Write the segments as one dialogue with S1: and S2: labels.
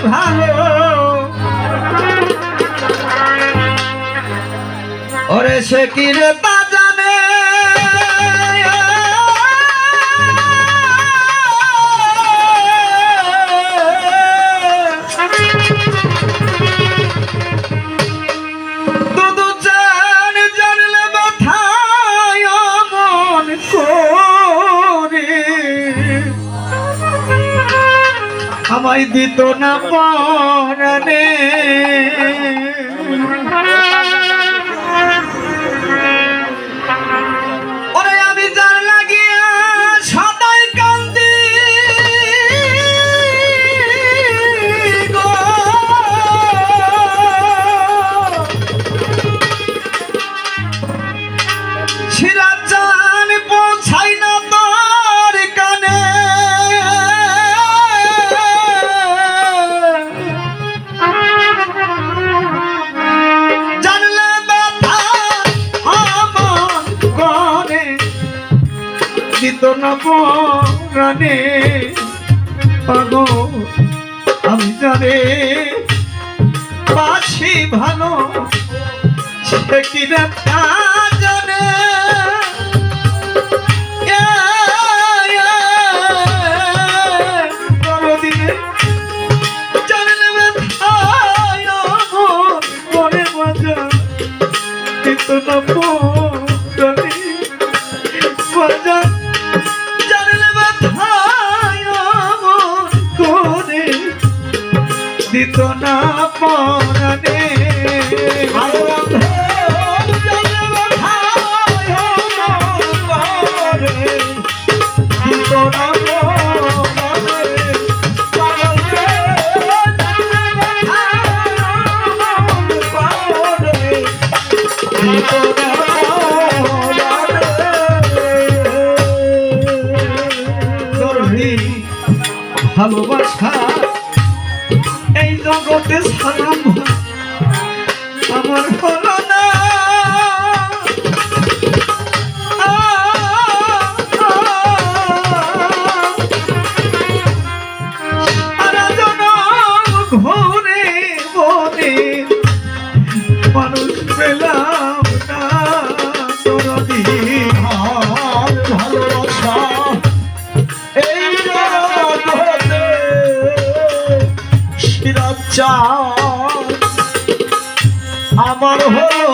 S1: ভালো ওরে সে কি রে তা জানে আমায় দিত না পরাণে ওরে আমি যার লাগিয়া সদাই কান্দি গো সিরাজ জান পৌঁছাই না তোর কানে দিত না পরাণে পাগো আমি জানে বাসি ভালো সে কি না তা জানে দিনে জানলে মনে মজা দিত না পরাণে মজা দিত না পরাণে দিত না ভালোবাসা এই জগতে সালাম আমার হলো না ঘরে বনে মানুষ পেলাম না তোরদি ভালোবাসা এই জগতে আমার হলো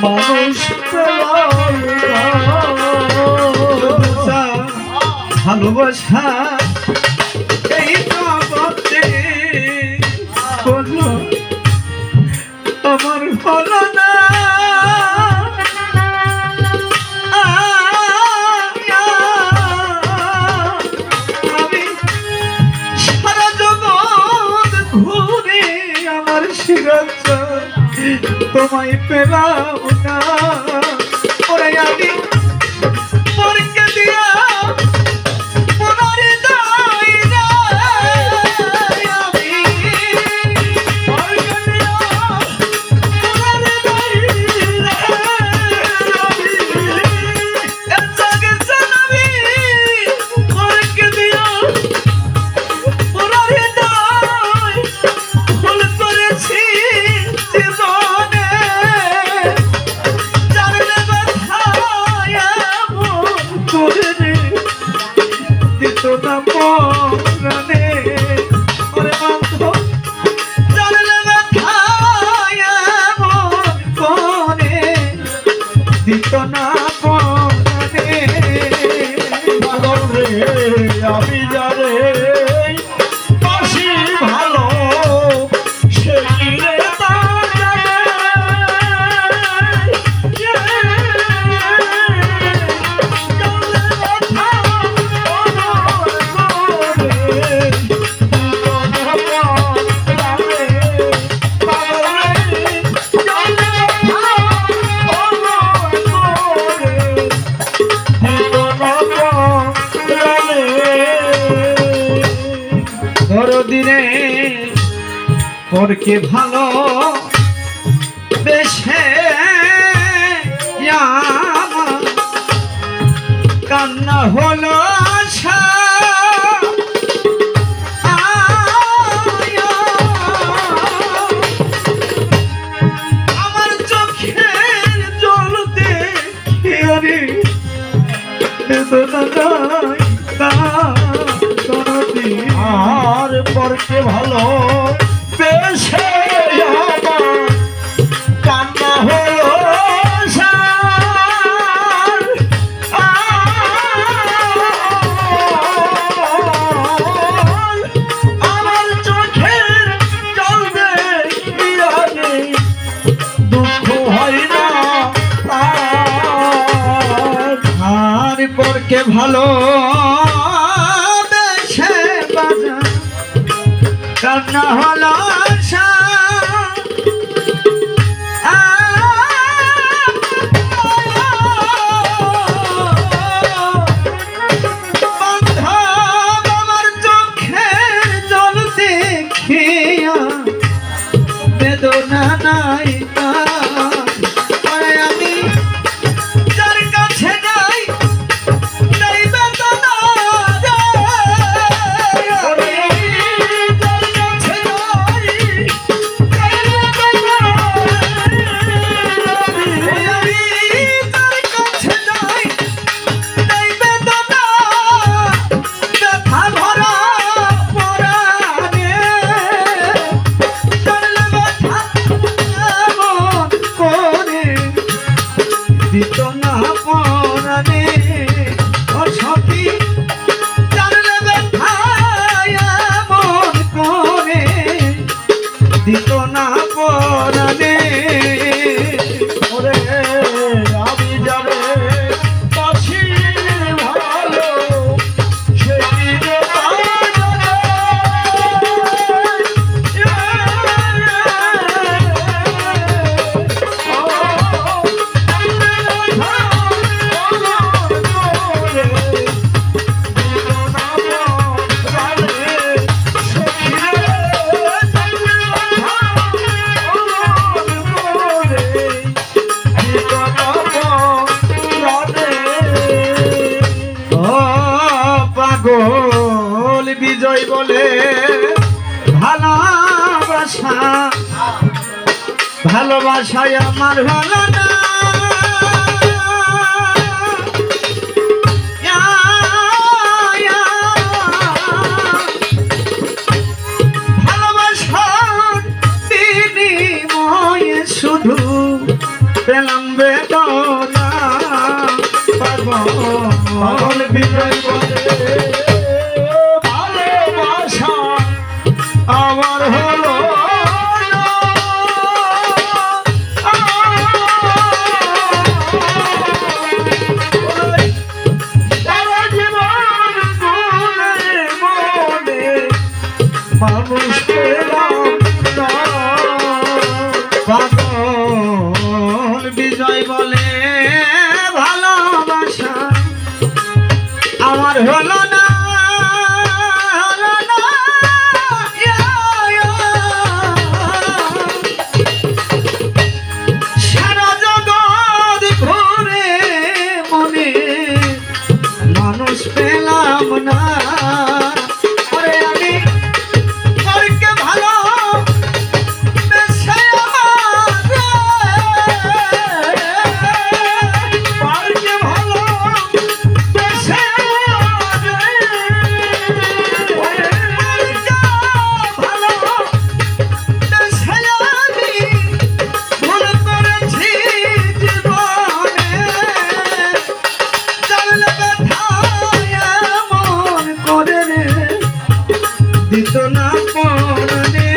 S1: মানুষ ভালোবাসা এই জগতে আমার হলো না আমি সারা জগৎ ঘুরে আমার সিরাজ তোমায় পেলাম না ওরে আমি পরীক্ষা দিয়া পরাণে ওরে বন্ধ জানলে ব্যথায় কোনে দিত না পরাণে পাগল রে আমি জানে বাসি ভালো সে কি রে তা জানে পরকে ভালো বেশে আমার কান্না হলো আশা আমার চোখের জল দেখিয়া রে আর পরকে ভালো বেশে আমার কান্না হলো আমার চোখের জল দেখিয়া রে দুঃখ হয় না আর পরকে ভালো দেশে বাজা কান্না হলো আশা বান্ধব আমার চোখের জল দেখিয়া বেদনা নাই আমি যার কাছে যাই নাই বেদনা দিত না পরানে ও সখী জানলে ব্যথায় মন করে দিত না পরানে ওরে আমি যাবে বাসি ভালো সেই পাগল বিজয় বলে ভালোবাসা ভালোবাসায় আমার ভালো না ভালোবাসার বিনিময়ে শুধু পেলাম বেদনা পাগল বিজয় বলে ভালোবাসা আমার হলো মানুষ পেলাম না পাগল বিজয় বলে ভালোবাসা আমার হলো না সারা জগৎ ঘুরে মনে মানুষ পেলাম না দিত না পরানে